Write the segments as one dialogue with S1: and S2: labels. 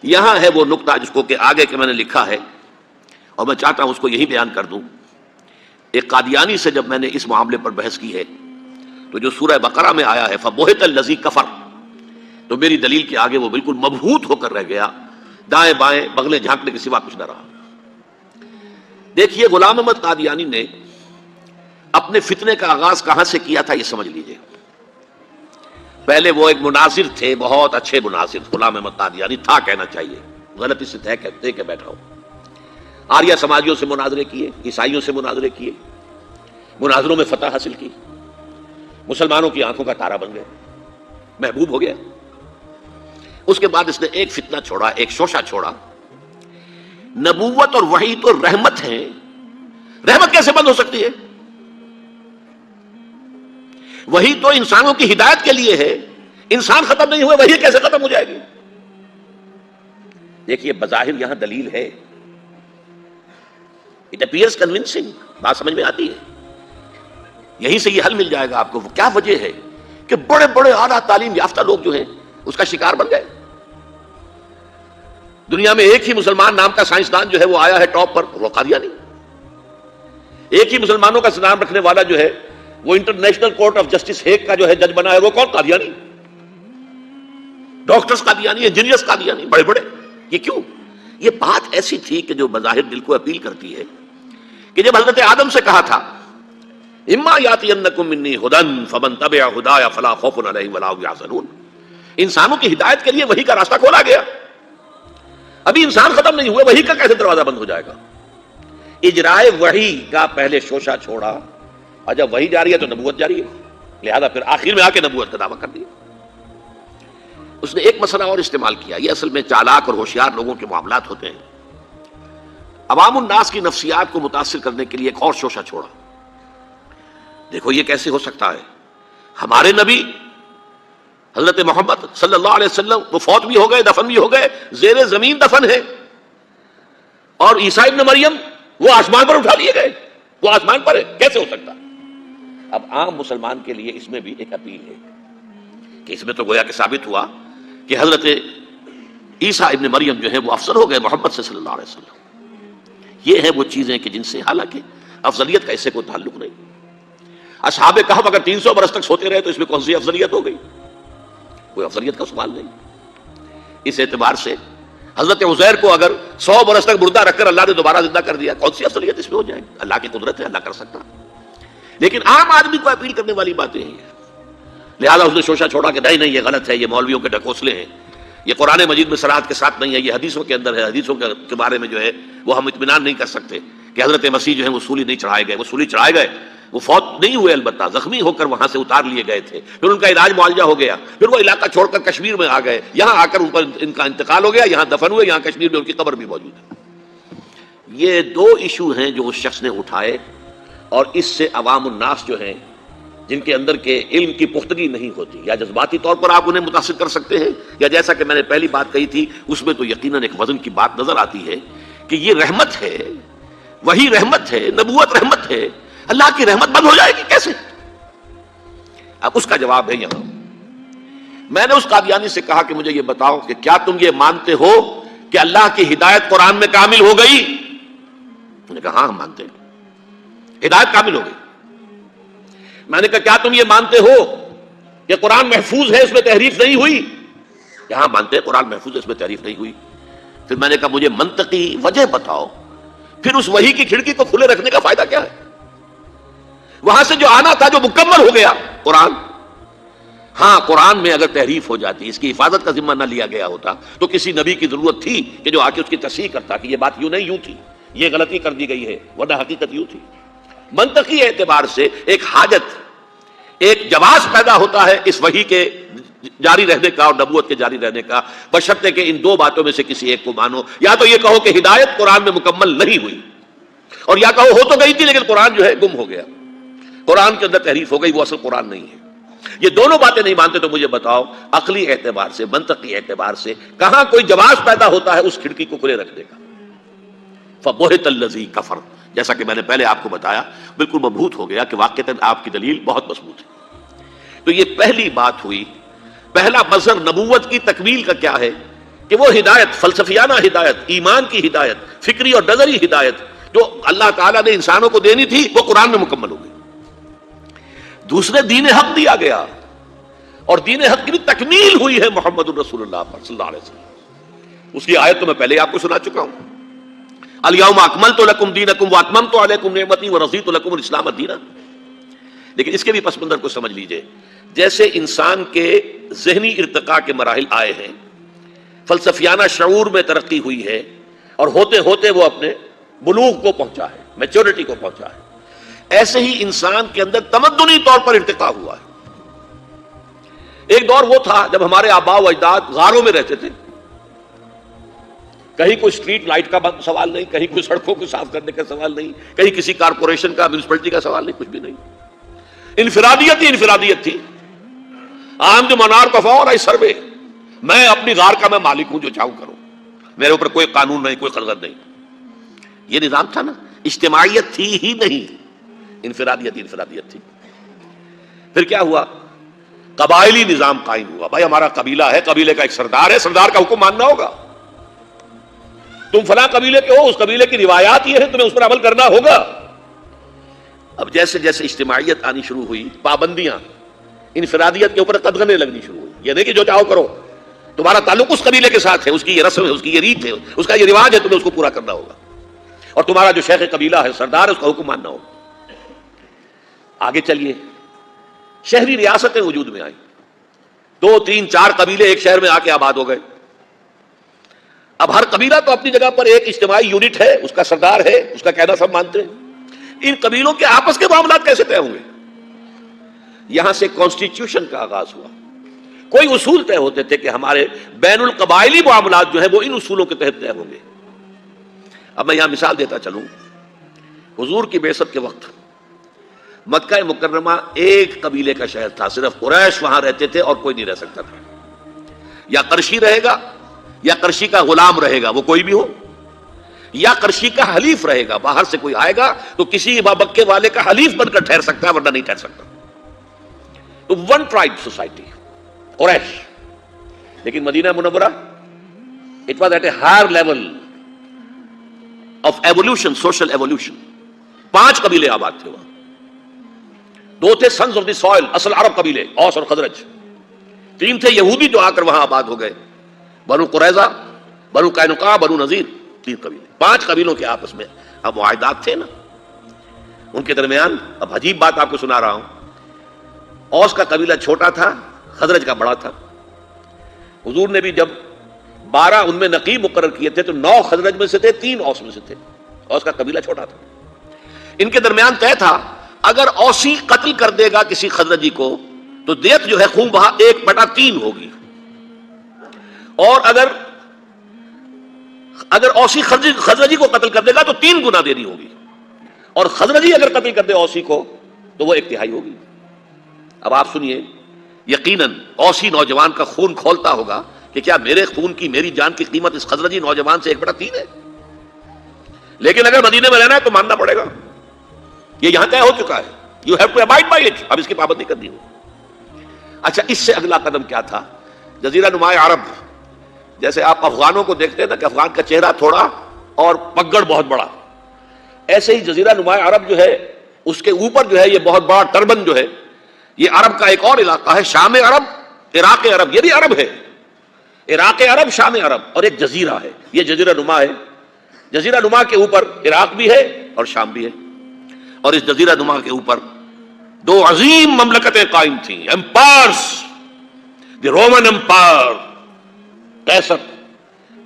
S1: یہاں ہے وہ نقطہ جس کو کہ آگے کے میں نے لکھا ہے اور میں چاہتا ہوں اس کو یہی بیان کر دوں. ایک قادیانی سے جب میں نے اس معاملے پر بحث کی ہے تو جو سورہ بقرہ میں آیا ہے فَبُہِتَ الَّذِي كَفَرَ، تو میری دلیل کے آگے وہ بالکل مبہوت ہو کر رہ گیا، دائیں بائیں بغلیں جھانکنے کے سوا کچھ نہ رہا. دیکھیے غلام احمد قادیانی نے اپنے فتنے کا آغاز کہاں سے کیا تھا یہ سمجھ لیجئے. پہلے وہ ایک مناظر تھے، بہت اچھے مناظر. غلام احمد قادیانی تھا کہنا چاہیے، غلطی سے دے کے بیٹھا ہوں. آریہ سماجیوں سے مناظرے کیے، عیسائیوں سے مناظرے کیے، مناظروں میں فتح حاصل کی، مسلمانوں کی آنکھوں کا تارا بن گئے، محبوب ہو گیا. اس کے بعد اس نے ایک فتنہ چھوڑا، ایک شوشہ چھوڑا. نبوت اور وحی تو رحمت ہے، رحمت کیسے بند ہو سکتی ہے؟ وحی تو انسانوں کی ہدایت کے لیے ہے، انسان ختم نہیں ہوئے وحی کیسے ختم ہو جائے گی؟ دیکھیے بظاہر یہاں دلیل ہے، اٹ اپیئرس کنونسنگ، بات سمجھ میں آتی ہے. یہیں سے یہ حل مل جائے گا آپ کو. کیا وجہ ہے کہ بڑے بڑے اعلیٰ تعلیم یافتہ لوگ جو ہیں اس کا شکار بن گئے. دنیا میں ایک ہی مسلمان نام کا سائنسدان جو ہے وہ آیا ہے ٹاپ پر، وہ قادیانی. ایک ہی مسلمانوں کا نام رکھنے والا جو ہے وہ international court of justice Hague کا جو ہے جج بنا ہے، وہ کون؟ قادیانی. ڈاکٹرز قادیانی، انجینئرز قادیانی، بڑے بڑے. یہ کیوں؟ یہ بات ایسی تھی کہ جو بظاہر دل کو اپیل کرتی ہے کہ جب حضرت آدم سے کہا تھا اما یاتینکم منی ھدی فمن تبع ھدایا فلا خوف علیہم ولا هم یحزنون، انسانوں کی ہدایت کے لیے وحی کا راستہ کھولا گیا. ابھی انسان ختم نہیں ہوئے، وحی کا کیسے دروازہ بند ہو جائے گا؟ اجرائے وحی کا پہلے شوشہ چھوڑا، اور جب وحی جاری ہے تو نبوت جاری ہے، لہذا پھر آخر میں آ کے نبوت کا دعویٰ کر دیا. اس نے ایک مسئلہ اور استعمال کیا. یہ اصل میں چالاک اور ہوشیار لوگوں کے معاملات ہوتے ہیں. عوام الناس کی نفسیات کو متاثر کرنے کے لیے ایک اور شوشہ چھوڑا. دیکھو یہ کیسے ہو سکتا ہے؟ ہمارے نبی حضرت محمد صلی اللہ علیہ وسلم وہ فوت بھی ہو گئے، دفن بھی ہو گئے، زیر زمین دفن ہے، اور عیسیٰ ابن مریم وہ آسمان پر اٹھا لیے گئے، وہ آسمان پر ہے. کیسے ہو سکتا؟ اب عام مسلمان کے لیے اس میں بھی ایک اپیل ہے کہ اس میں تو گویا کہ ثابت ہوا کہ حضرت عیسیٰ ابن مریم جو ہے وہ افضل ہو گئے محمد سے صلی اللہ علیہ وسلم. یہ ہے وہ چیزیں کہ جن سے حالانکہ افضلیت کا اس سے کوئی تعلق نہیں. اصحاب کہف اگر 300 برس تک سوتے رہے تو اس میں کون سی افضلیت ہو گئی؟ کوئی افضلیت کا سوال نہیں. اس اعتبار سے حضرت عزیر کو اگر 100 برس تک مردہ رکھ کر اللہ نے دوبارہ زندہ کر دیا، کون سی افضلیت اس میں ہو جائے گی؟ اللہ کی قدرت ہے، اللہ کر سکتا. لیکن عام آدمی کو اپیل کرنے والی باتیں ہیں، لہذا اس نے شوشہ چھوڑا کہ نہیں یہ غلط ہے، یہ مولویوں کے ڈھکوسلے ہیں، یہ قرآن مجید میں صراحت کے ساتھ نہیں ہے، یہ حدیثوں کے اندر ہے. حدیثوں کے بارے میں جو ہے وہ ہم اطمینان نہیں کر سکتے کہ حضرت مسیح جو ہے وہ سولی نہیں چڑھائے گئے. وہ سولی چڑھائے گئے، وہ فوت نہیں ہوئے، البتہ زخمی ہو کر وہاں سے اتار لیے گئے تھے. پھر ان کا علاج معالجہ ہو گیا، پھر وہ علاقہ چھوڑ کر کشمیر میں آ گئے، یہاں آ کر ان کا انتقال ہو گیا، یہاں دفن ہوئے، یہاں کشمیر میں ان کی قبر بھی موجود ہے. یہ دو ایشو ہیں جو اس شخص نے اٹھائے، اور اس سے عوام الناس جو ہیں جن کے اندر کے علم کی پختگی نہیں ہوتی، یا جذباتی طور پر آپ انہیں متاثر کر سکتے ہیں، یا جیسا کہ میں نے پہلی بات کہی تھی اس میں تو یقیناً ایک وزن کی بات نظر آتی ہے کہ یہ رحمت ہے، وہی رحمت ہے، نبوت رحمت ہے، اللہ کی رحمت بند ہو جائے گی کیسے؟ اب اس کا جواب ہے یہاں. میں نے اس قادیانی سے کہا کہ مجھے یہ بتاؤ کہ کیا تم یہ مانتے ہو کہ اللہ کی ہدایت قرآن میں کامل ہو گئی؟ انہوں نے کہا ہاں ہم مانتے ہیں، ہدایت کامل ہو گئی. میں نے کہا کیا تم یہ مانتے ہو کہ قرآن محفوظ ہے، اس میں تحریف نہیں ہوئی؟ یہاں مانتے ہیں قرآن محفوظ ہے، اس میں تحریف نہیں ہوئی. پھر میں نے کہا مجھے منطقی وجہ بتاؤ، پھر اس وحی کی کھڑکی کو کھلے رکھنے کا فائدہ کیا ہے؟ وہاں سے جو آنا تھا جو مکمل ہو گیا قرآن. ہاں قرآن میں اگر تحریف ہو جاتی، اس کی حفاظت کا ذمہ نہ لیا گیا ہوتا تو کسی نبی کی ضرورت تھی کہ جو آ کے اس کی تصحیح کرتا کہ یہ بات یوں نہیں یوں تھی، یہ غلطی کر دی گئی ہے، ورنہ حقیقت یوں تھی. منطقی اعتبار سے ایک حاجت، ایک جواز پیدا ہوتا ہے اس وحی کے جاری رہنے کا اور نبوت کے جاری رہنے کا، بشرطے کہ ان دو باتوں میں سے کسی ایک کو مانو. یا تو یہ کہو کہ ہدایت قرآن میں مکمل نہیں ہوئی، اور یا کہو ہو تو گئی تھی لیکن قرآن جو ہے گم ہو گیا، قرآن کے اندر تحریف ہو گئی، وہ اصل قرآن نہیں ہے. یہ دونوں باتیں نہیں مانتے تو مجھے بتاؤ عقلی اعتبار سے، منطقی اعتبار سے کہاں کوئی جواز پیدا ہوتا ہے اس کھڑکی کو کھلے رکھنے کا؟ فَبُہِتَ الَّذِي كَفَرَ، جیسا کہ میں نے پہلے آپ کو بتایا بالکل مبہوت ہو گیا کہ واقعتاً آپ کی دلیل بہت مضبوط ہے. تو یہ پہلی بات ہوئی. پہلا مظہر نبوت کی تکمیل کا کیا ہے کہ وہ ہدایت، فلسفیانہ ہدایت، ایمان کی ہدایت، فکری اور نظری ہدایت جو اللہ تعالیٰ نے انسانوں کو دینی تھی وہ قرآن میں مکمل ہو گئی. دوسرے دین حق دیا گیا، اور دین حق کی تکمیل ہوئی ہے محمد الرسول اللہ صلی اللہ علیہ وسلم. اس کی آیت تو میں پہلے آپ کو سنا چکا ہوں، الیوم اکملت لکم دینکم واتممت علیکم نعمتی ورضیت لکم الاسلام دینا. لیکن اس کے بھی پس منظر کو سمجھ لیجئے. جیسے انسان کے ذہنی ارتقاء کے مراحل آئے ہیں، فلسفیانہ شعور میں ترقی ہوئی ہے، اور ہوتے ہوتے وہ اپنے بلوغ کو پہنچا ہے، میچورٹی کو پہنچا ہے، ایسے ہی انسان کے اندر تمدنی طور پر ارتقاء ہوا ہے. ایک دور وہ تھا جب ہمارے آباء و اجداد غاروں میں رہتے تھے، کہیں کوئی اسٹریٹ لائٹ کا سوال نہیں، کہیں کوئی سڑکوں کو صاف کرنے کا سوال نہیں، کہیں کسی کارپوریشن کا، میونسپلٹی کا سوال نہیں، کچھ بھی نہیں. انفرادیت ہی انفرادیت تھی. عام جو منار کفور ہے سروے، میں اپنی غار کا میں مالک ہوں، جو چاہوں کروں، میرے اوپر کوئی قانون نہیں، کوئی قدرت نہیں. یہ نظام تھا نا. اجتماعیت تھی ہی نہیں، انفرادیت انفرادیت تھی. پھر کیا ہوا؟ قبائلی نظام قائم ہوا. بھائی ہمارا قبیلہ ہے، قبیلے کا ایک سردار ہے، سردار کا حکم ماننا ہوگا. تم فلاں قبیلے کے ہو، اس قبیلے کی روایات یہ ہے، تمہیں اس پر عمل کرنا ہوگا. اب جیسے جیسے اجتماعیت آنی شروع ہوئی، پابندیاں انفرادیت کے اوپر قدغنیں لگنی شروع ہوئی. یہ نہیں کہ جو چاہو کرو، تمہارا تعلق اس قبیلے کے ساتھ ہے، اس کی یہ رسم ہے، اس کی یہ ریت ہے، اس کا یہ رواج ہے، تمہیں اس کو پورا کرنا ہوگا. اور تمہارا جو شیخ قبیلہ ہے، سردار ہے، اس کا حکم ماننا ہوگا. آگے چلیے، شہری ریاستیں وجود میں آئیں. 2 3 4 قبیلے ایک شہر میں آ کے آباد ہو گئے. اب ہر قبیلہ تو اپنی جگہ پر ایک اجتماعی یونٹ ہے، اس کا سردار ہے، اس کا کہنا سب مانتے ہیں. ان قبیلوں کے آپس کے معاملات کیسے طے ہوں گے؟ یہاں سے کانسٹیٹیوشن کا آغاز ہوا. کوئی اصول طے ہوتے تھے کہ ہمارے بین القبائلی معاملات جو ہیں وہ ان اصولوں کے تحت طے ہوں گے. اب میں یہاں مثال دیتا چلوں. حضور کی بعثت کے وقت مکہ مکرمہ ایک قبیلے کا شہر تھا، صرف قریش وہاں رہتے تھے اور کوئی نہیں رہ سکتا تھا. یا قرشی رہے گا، یا قرشی کا غلام رہے گا، وہ کوئی بھی ہو، یا قرشی کا حلیف رہے گا. باہر سے کوئی آئے گا تو کسی مکے والے کا حلیف بن کر ٹھہر سکتا ہے، ورنہ نہیں ٹھہر سکتا. تو ون ٹرائب سوسائٹی قریش. لیکن مدینہ منورہ it was at a higher level of evolution, social evolution. 5 قبیلے آباد تھے وہاں. 2 تھے سنز آف دی سوئل، اصل عرب قبیلے، اوس اور خزرج. 3 تھے یہودی جو آ کر وہاں آباد ہو گئے، بنو قریظہ، بنو قینقاع، بنو نذیر. 3 قبیلے. 5 قبیلوں کے آپس میں اب معاہدات تھے نا ان کے درمیان. اب عجیب بات آپ کو سنا رہا ہوں. اوس کا قبیلہ چھوٹا تھا، خزرج کا بڑا تھا. حضور نے بھی جب 12 ان میں نقیب مقرر کیے تھے تو 9 خزرج میں سے تھے، 3 اوس میں سے تھے. اوس کا قبیلہ چھوٹا تھا. ان کے درمیان طے تھا اگر اوسی قتل کر دے گا کسی خزرجی کو تو دیت جو ہے خون بہا 1/3 ہوگی، اور اگر اوسی خزرجی کو قتل کر دے گا تو 3 گنا دینی ہوگی، اور خزرجی اگر قتل کر دے اوسی کو تو وہ 1/3 ہوگی. اب آپ سنیے، یقیناً اوسی نوجوان کا خون کھولتا ہوگا کہ کیا میرے خون کی، میری جان کی قیمت اس خزرجی نوجوان سے 1/3 ہے؟ لیکن اگر مدینے میں رہنا ہے تو ماننا پڑے گا. یہ یہاں طے ہو چکا ہے. You have to abide by it. اب اس کی پابندی کرنی ہو. اچھا، اس سے اگلا قدم کیا تھا؟ جزیرہ نما عرب، جیسے آپ افغانوں کو دیکھتے ہیں نا کہ افغان کا چہرہ تھوڑا اور پگڑ بہت بڑا، ایسے ہی جزیرہ نما عرب جو ہے اس کے اوپر جو ہے یہ بہت بڑا ٹربن جو ہے، یہ عرب کا ایک اور علاقہ ہے، شام عرب، عراق عرب. یہ بھی عرب ہے، عراق عرب، شام عرب، اور ایک جزیرہ ہے، یہ جزیرہ نما ہے. جزیرہ نما کے اوپر عراق بھی ہے اور شام بھی ہے. اور اس جزیرہ نما کے اوپر 2 عظیم مملکتیں قائم تھیں، ایمپائرز، دی رومن امپائر قیصر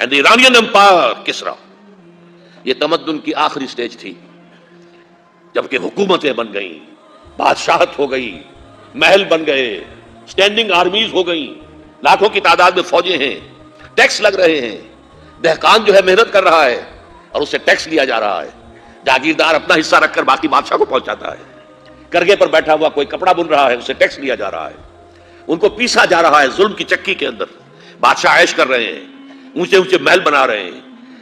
S1: اینڈ دی ایرانین امپائر کسرا. یہ تمدن کی آخری سٹیج تھی، جبکہ حکومتیں بن گئیں، بادشاہت ہو گئی، محل بن گئے، سٹینڈنگ آرمیز ہو گئیں، لاکھوں کی تعداد میں فوجیں ہیں، ٹیکس لگ رہے ہیں، دہقان جو ہے محنت کر رہا ہے اور اس سے ٹیکس لیا جا رہا ہے، جاگیردار اپنا حصہ رکھ کر باقی بادشاہ کو پہنچاتا ہے، کرگے پر بیٹھا ہوا کوئی کپڑا بن رہا ہے، اسے ٹیکس لیا جا رہا ہے، ان کو پیسا جا رہا ہے ظلم کی چکی کے اندر، بادشاہ عیش کر رہے ہیں، اونچے اونچے محل بنا رہے ہیں.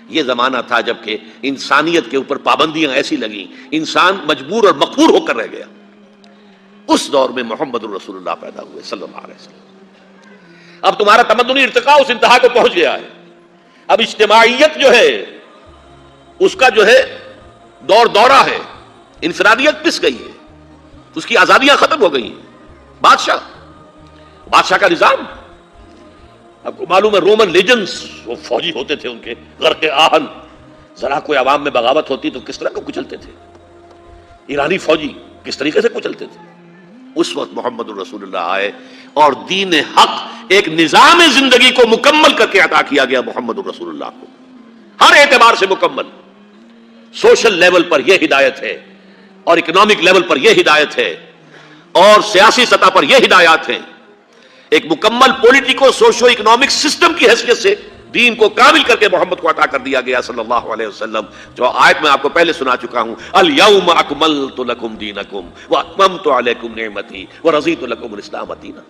S1: یہ زمانہ تھا جبکہ انسانیت کے اوپر پابندیاں ایسی لگیں، انسان مجبور اور مقہور ہو کر رہ گیا. اس دور میں محمد الرسول اللہ پیدا ہوئے صلی اللہ علیہ وسلم. اب تمہارا تمدنی ارتقاء اس انتہا کو پہنچ گیا ہے. اب اجتماعیت جو ہے اس کا جو ہے دورہ ہے، انفرادیت پس گئی ہے، اس کی آزادیاں ختم ہو گئی ہیں۔ بادشاہ کا نظام، آپ کو معلوم ہے رومن لیجنز، وہ فوجی ہوتے تھے، ان کے غرق آہن، ذرا کوئی عوام میں بغاوت ہوتی تو کس طرح کو کچلتے تھے، ایرانی فوجی کس طریقے سے کچلتے تھے۔ اس وقت محمد الرسول اللہ آئے اور دین حق ایک نظام زندگی کو مکمل کر کے عطا کیا گیا محمد الرسول اللہ کو، ہر اعتبار سے مکمل۔ سوشل لیول پر یہ ہدایت ہے، اور اکنامک لیول پر یہ ہدایت ہے، اور سیاسی سطح پر یہ ہدایات ہیں۔ ایک مکمل پولیٹیکو سوشو اکنامک سسٹم کی حیثیت سے دین کو کامل کر کے محمد کو عطا کر دیا گیا صلی اللہ علیہ وسلم، جو آیت میں آپ کو پہلے سنا چکا ہوں، الیوم اکملت لکم دینکم واتممت علیکم نعمتی ورضیت لکم الاسلام دینا۔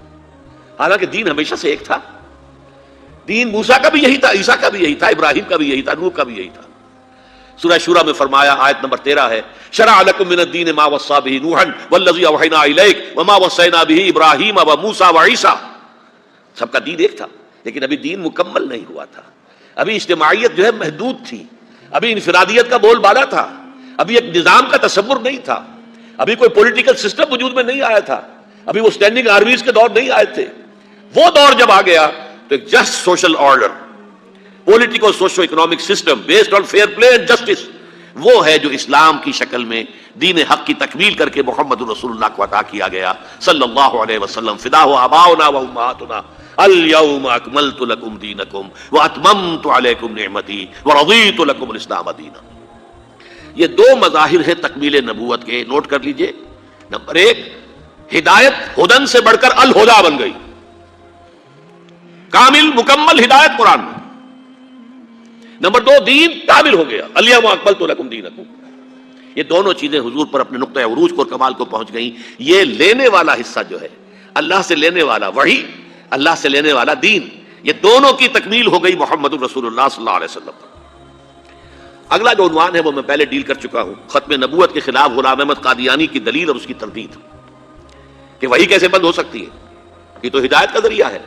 S1: حالانکہ دین ہمیشہ سے ایک تھا، دین موسیٰ کا بھی یہی تھا، عیسیٰ کا بھی یہی تھا، ابراہیم کا بھی یہی تھا، نوح کا بھی یہی تھا۔ سورہ شورى میں فرمایا، آیت نمبر 13 ہے، شرع لکم من الدین ما وصى به نوحا والذی اوحینا الیک وما وصینا به ابراہیم وموسیٰ وعیسیٰ۔ سب کا دین ایک تھا، لیکن ابھی دین مکمل نہیں ہوا تھا، ابھی اجتماعیت جو ہے محدود تھی، ابھی انفرادیت کا بول بالا تھا، ابھی ایک نظام کا تصور نہیں تھا، ابھی کوئی پولیٹیکل سسٹم وجود میں نہیں آیا تھا، ابھی وہ اسٹینڈنگ آرمیز کے دور نہیں آئے تھے۔ وہ دور جب آ گیا تو ایک just social order, political socio economic system based on fair play and justice, وہ ہے جو اسلام کی شکل میں دین حق کی تکمیل کر کے محمد الرسول اللہ کو عطا کیا گیا صلی اللہ علیہ وسلم۔ فداہ آباؤنا و امہاتنا الیوم اکملت لکم دینکم واتممت علیکم نعمتی ورضیت لکم الاسلام دینا۔ یہ دو مظاہر ہیں تکمیل نبوت کے، نوٹ کر لیجئے۔ نمبر 1، ہدایت ہدن سے بڑھ کر الہدا بن گئی، کامل مکمل ہدایت قرآن میں۔ نمبر 2، دین کامل ہو گیا، الیوم اکملت لکم دینکم۔ یہ دونوں چیزیں حضور پر اپنے نقطۂ عروج کو اور کمال کو پہنچ گئیں۔ یہ لینے والا حصہ جو ہے، اللہ سے لینے والا وحی، اللہ سے لینے والا دین، یہ دونوں کی تکمیل ہو گئی محمد الرسول اللہ صلی اللہ علیہ وسلم پر۔ اگلا جو عنوان ہے وہ میں پہلے ڈیل کر چکا ہوں، ختم نبوت کے خلاف غلام احمد قادیانی کی دلیل اور اس کی تردید، کہ وحی کیسے بند ہو سکتی ہے، یہ تو ہدایت کا ذریعہ ہے،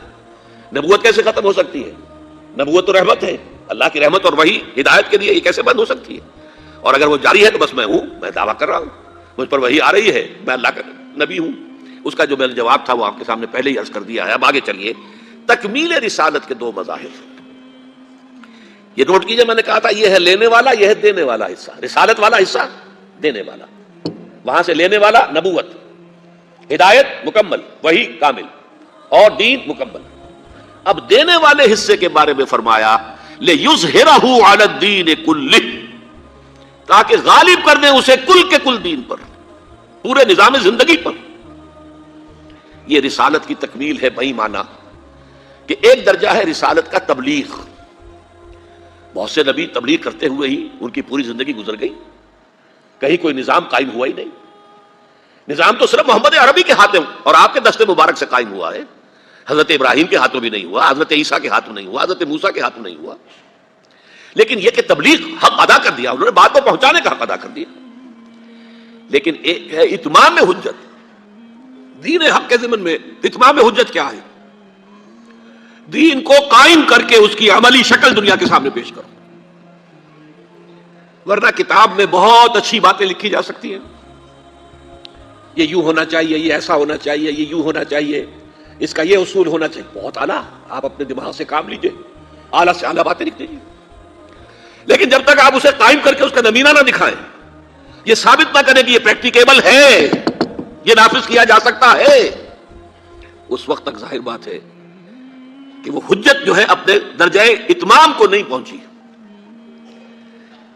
S1: نبوت کیسے ختم ہو سکتی ہے، نبوت تو رحمت ہے، اللہ کی رحمت اور وحی ہدایت کے لیے، یہ کیسے بند ہو سکتی ہے؟ اور اگر وہ جاری ہے تو بس میں ہوں، میں دعویٰ کر رہا ہوں، مجھ پر وحی آ رہی ہے، میں اللہ کا نبی ہوں۔ اس کا جو میرا جواب تھا وہ آپ کے سامنے پہلے ہی عرض کر دیا ہے۔ اب آگے چلیے، تکمیل رسالت کے دو مظاہر، یہ نوٹ کیجئے، میں نے کہا تھا یہ ہے لینے والا، یہ ہے دینے والا حصہ، رسالت والا حصہ دینے والا، وہاں سے لینے والا نبوت، ہدایت مکمل، وحی کامل اور دین مکمل۔ اب دینے والے حصے کے بارے میں فرمایا لِيُظْهِرَهُ عَلَى الدِّينِ كُلِّهِ، تاکہ غالب کر دیں اسے کل کے کل دین پر، پورے نظام زندگی پر۔ یہ رسالت کی تکمیل ہے بئی معنی کہ ایک درجہ ہے رسالت کا تبلیغ، بہت سے نبی تبلیغ کرتے ہوئے ہی ان کی پوری زندگی گزر گئی، کہیں کوئی نظام قائم ہوا ہی نہیں۔ نظام تو صرف محمد عربی کے ہاتھوں اور آپ کے دست مبارک سے قائم ہوا ہے، حضرت ابراہیم کے ہاتھوں بھی نہیں ہوا، حضرت عیسیٰ کے ہاتھوں نہیں ہوا، حضرت موسیٰ کے ہاتھوں نہیں ہوا، لیکن یہ کہ تبلیغ حق ادا کر دیا، انہوں نے بات کو پہنچانے کا حق ادا کر دیا۔ لیکن ایک ہے اتمام حجت، دین حق کے ضمن میں اتمام حجت کیا ہے؟ دین کو قائم کر کے اس کی عملی شکل دنیا کے سامنے پیش کرو، ورنہ کتاب میں بہت اچھی باتیں لکھی جا سکتی ہیں، یہ یوں ہونا چاہیے، یہ ایسا ہونا چاہیے، یہ یوں ہونا چاہیے، اس کا یہ اصول ہونا چاہیے، بہت اعلیٰ، آپ اپنے دماغ سے کام لیجئے، اعلیٰ سے اعلیٰ باتیں لکھ دیجیے، لیکن جب تک آپ اسے قائم کر کے اس کا نمونہ نہ دکھائیں، یہ ثابت نہ کریں کہ یہ پریکٹیکیبل ہے، یہ نافذ کیا جا سکتا ہے، اس وقت تک ظاہر بات ہے کہ وہ حجت جو ہے اپنے درجہ اتمام کو نہیں پہنچی۔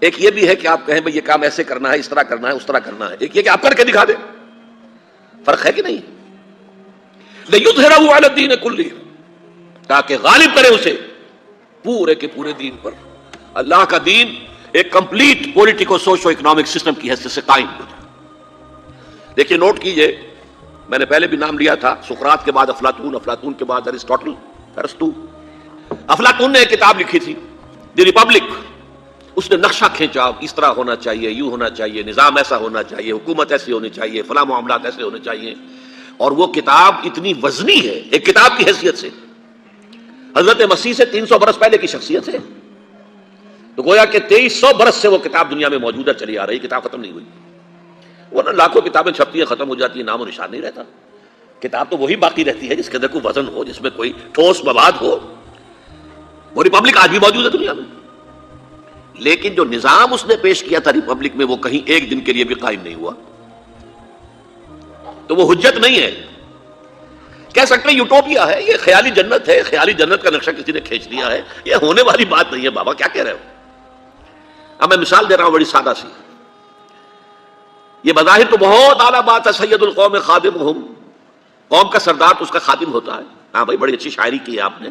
S1: ایک یہ بھی ہے کہ آپ کہیں بھئی یہ کام ایسے کرنا ہے، اس طرح کرنا ہے، اس طرح کرنا ہے، ایک یہ کہ آپ کر کے دکھا دیں، فرق ہے کہ نہیں؟ لِيُظْهِرَهُ عَلَى الدِّينِ كُلِّهِ، تاکہ غالب کرے اسے پورے کے پورے دین پر۔ اللہ کا دین ایک complete politico socio economic system کی حیثیت سے قائم ہو جائے۔ دیکھیے نوٹ کیجئے، میں نے پہلے بھی نام لیا تھا، سقراط کے بعد افلاطون، افلاطون کے بعد ارسطوٹل، ارسطو۔ افلاطون نے ایک کتاب لکھی تھی دی ریپبلک، اس نے نقشہ کھینچا، اس طرح ہونا چاہیے، یوں ہونا چاہیے، نظام ایسا ہونا چاہیے، حکومت ایسی ہونی چاہیے، فلاں معاملات ایسے ہونے چاہیے، اور وہ کتاب اتنی وزنی ہے ایک کتاب کی حیثیت سے، حضرت مسیح سے 300 برس پہلے کی شخصیت ہے، تو گویا کہ 2300 برس سے وہ کتاب دنیا میں موجود ہے، چلی آ رہی، کتاب ختم نہیں ہوئی. ورنہ لاکھوں کتابیں چھپتی ہیں، ختم ہو جاتی ہیں، نام و نشان نہیں رہتا. کتاب تو وہی باقی رہتی ہے جس کے اندر کوئی وزن ہو، جس میں کوئی ٹھوس مواد ہو. وہ ریپبلک آج بھی موجود ہے دنیا میں، لیکن جو نظام اس نے پیش کیا تھا ریپبلک میں، وہ کہیں ایک دن کے لیے بھی قائم نہیں ہوا. تو وہ حجت نہیں ہے. کہہ سکتے ہیں یوٹوپیا ہے، یہ خیالی جنت ہے، خیالی جنت کا نقشہ کسی نے کھینچ دیا ہے، یہ ہونے والی بات نہیں ہے. بابا کیا کہہ رہے ہو؟ اب میں مثال دے رہا ہوں بڑی سادہ سی. یہ بظاہر تو بہت اعلیٰ بات ہے، سید القوم خادمہم، قوم کا سردار تو اس کا خادم ہوتا ہے. ہاں بھائی بڑی اچھی شاعری کی ہے آپ نے،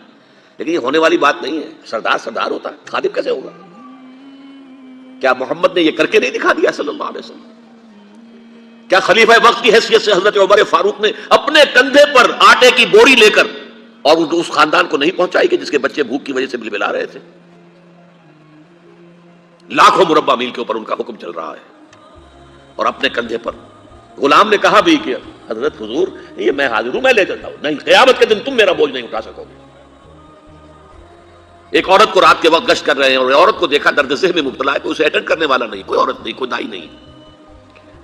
S1: لیکن یہ ہونے والی بات نہیں ہے. سردار سردار ہوتا ہے، خادم کیسے ہوگا؟ کیا محمد نے یہ کر کے نہیں دکھا دیا صلی اللہ علیہ وسلم؟ کیا خلیفہ وقت کی حیثیت سے حضرت عمر فاروق نے اپنے کندھے پر آٹے کی بوری لے کر اور اس خاندان کو نہیں پہنچائی کہ جس کے بچے بھوک کی وجہ سے بلبلا رہے تھے؟ لاکھوں مربع میل کے اوپر ان کا حکم چل رہا ہے، اور اپنے کندھے پر. غلام نے کہا بھی کہ حضرت حضور یہ میں حاضر ہوں، میں لے چلتا ہوں. نہیں، قیامت کے دن تم میرا بوجھ نہیں اٹھا سکو گے. ایک عورت کو رات کے وقت گشت کر رہے ہیں، اور عورت کو دیکھا درد ذہن میں مبتلا ہے، تو اسے اٹینڈ کرنے والا نہیں، کوئی عورت نہیں، کوئی دائی نہیں.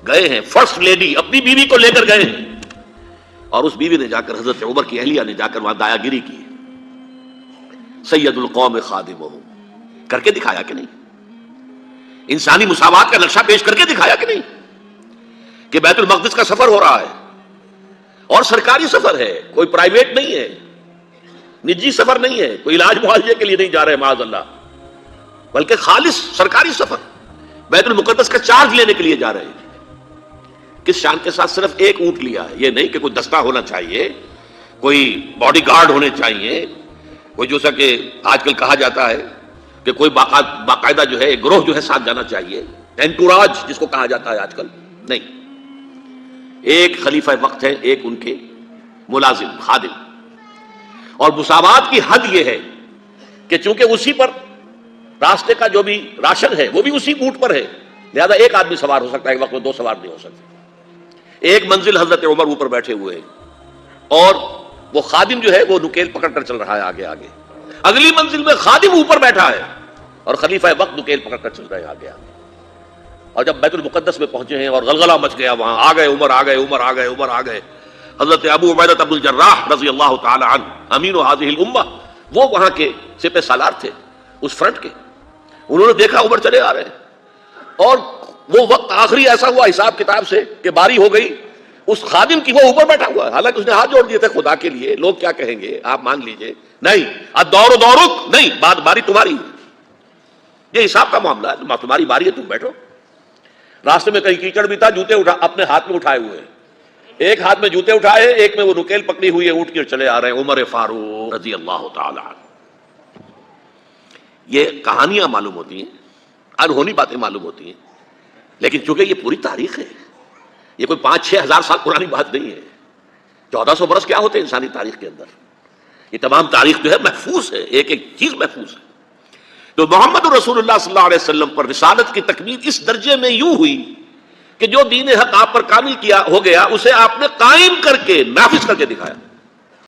S1: گئے ہیں فرسٹ لیڈی اپنی بیوی کو لے کر گئے ہیں، اور اس بیوی نے جا کر حضرت عمر کی اہلیہ نے جا کر وہاں دایا گیری کی. سید القوم خادمہم کر کے دکھایا کہ نہیں؟ انسانی مساوات کا نقشہ پیش کر کے دکھایا کہ نہیں؟ کہ بیت المقدس کا سفر ہو رہا ہے، اور سرکاری سفر ہے، کوئی پرائیویٹ نہیں ہے، نجی سفر نہیں ہے، کوئی علاج معالجے کے لیے نہیں جا رہے معاذ اللہ، بلکہ خالص سرکاری سفر، بیت المقدس کا چارج لینے کے لیے جا رہے ہیں. کس شان کے ساتھ؟ صرف ایک اونٹ لیا ہے. یہ نہیں کہ کوئی دستہ ہونا چاہیے، کوئی باڈی گارڈ ہونے چاہیے، کوئی جیسا کہ آج کل کہا جاتا ہے کہ کوئی باقاعدہ جو ہے ایک گروہ جو ہے ساتھ جانا چاہیے، انٹوراج جس کو کہا جاتا ہے آج کل. نہیں، ایک خلیفہ وقت ہے، ایک ان کے ملازم خادم. اور مساوات کی حد یہ ہے کہ چونکہ اسی پر راستے کا جو بھی راشن ہے وہ بھی اسی اونٹ پر ہے، لہذا ایک آدمی سوار ہو سکتا ہے، ایک وقت میں دو سوار نہیں ہو سکتے. ایک منزل حضرت عمر اوپر بیٹھے ہوئے ہیں، اور وہ خادم جو ہے وہ نکیل پکڑ کر چل رہا ہے آگے آگے. اگلی منزل میں خادم اوپر بیٹھا ہے، اور خلیفہ وقت نکیل پکڑ کر چل رہے ہیں آگے آگے. اور جب بیت المقدس میں پہنچے ہیں اور غلغلہ مچ گیا، وہاں آ گئے عمر، آ گئے عمر، آ گئے عمر، آ گئے. حضرت ابو عبیدہ بن الجراح رضی اللہ تعالی عنہ امین هذه الامہ، وہ وہاں کے سپہ سالار تھے اس فرنٹ کے. انہوں نے دیکھا عمر چلے آ رہے ہیں، اور وہ وقت آخری ایسا ہوا حساب کتاب سے کہ باری ہو گئی اس خادم کی، وہ اوپر بیٹھا ہوا ہے، حالانکہ اس نے ہاتھ جوڑ دیے تھے خدا کے لیے، لوگ کیا کہیں گے آپ مان لیجئے. نہیں، الدور دورک، نہیں، باری تمہاری ہے. یہ حساب کا معاملہ ہے، تمہاری باری ہے، تم بیٹھو. راستے میں کہیں کیچڑ بھی تھا، جوتے اپنے ہاتھ میں اٹھائے ہوئے ہیں، ایک ہاتھ میں جوتے اٹھائے، ایک میں وہ نکیل پکڑی ہوئی ہے، اٹھ کے چلے آ رہے ہیں عمر فاروق رضی اللہ تعالی عنہ. یہ کہانیاں معلوم ہوتی ہیں، انہونی باتیں معلوم ہوتی ہیں، لیکن چونکہ یہ پوری تاریخ ہے، یہ کوئی 5-6 ہزار سال پرانی بات نہیں ہے. 1400 برس کیا ہوتے ہیں انسانی تاریخ کے اندر؟ یہ تمام تاریخ جو ہے محفوظ ہے، ایک ایک چیز محفوظ ہے. تو محمد رسول اللہ صلی اللہ علیہ وسلم پر رسالت کی تکمیل اس درجے میں یوں ہوئی کہ جو دین حق آپ پر کامل کیا ہو گیا، اسے آپ نے قائم کر کے نافذ کر کے دکھایا.